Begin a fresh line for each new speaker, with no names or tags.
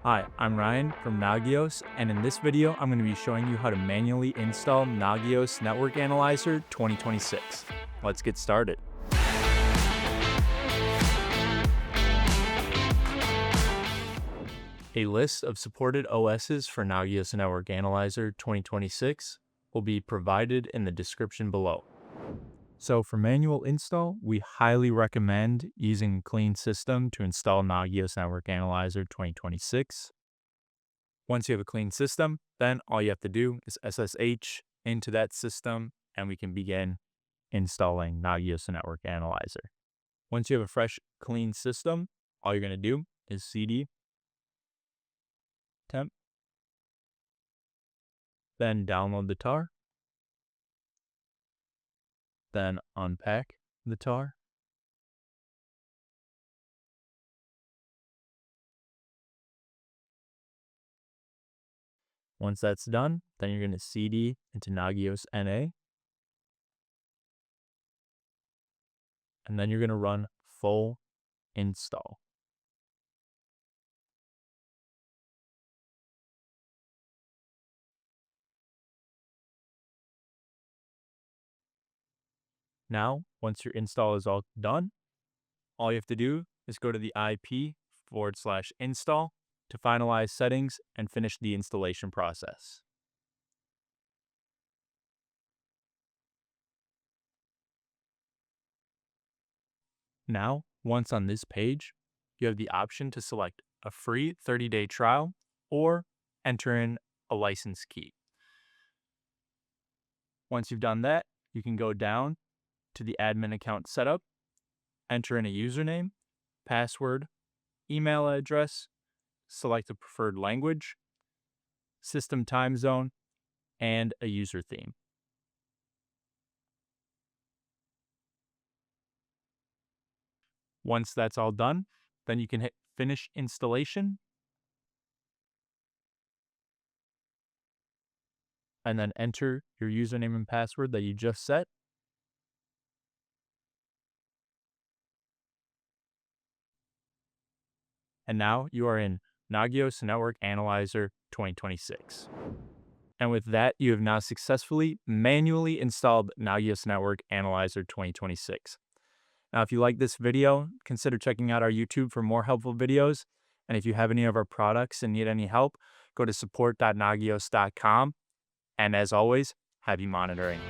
Hi, I'm Ryan from Nagios, and in this video, I'm going to be showing you how to manually install Nagios Network Analyzer 2026. Let's get started. A list of supported OSs for Nagios Network Analyzer 2026 will be provided in the description below. So for manual install, we highly recommend using Clean System to install Nagios Network Analyzer 2026. Once you have a clean system, then all you have to do is SSH into that system and we can begin installing Nagios Network Analyzer. Once you have a fresh, clean system, all you're going to do is cd temp, then download the tar, then unpack the tar. Once that's done, then you're going to cd into Nagios NA, and then you're going to run full install. Now, once your install is all done, all you have to do is go to the IP/install to finalize settings and finish the installation process. Now, once on this page, you have the option to select a free 30-day trial or enter in a license key. Once you've done that, you can go down to the admin account setup, enter in a username, password, email address, select a preferred language, system time zone, and a user theme. Once that's all done, then you can hit finish installation and then enter your username and password that you just set. And now you are in Nagios Network Analyzer 2026. And with that, you have now successfully manually installed Nagios Network Analyzer 2026. Now, if you like this video, consider checking out our YouTube for more helpful videos. And if you have any of our products and need any help, go to support.nagios.com. And as always, happy monitoring.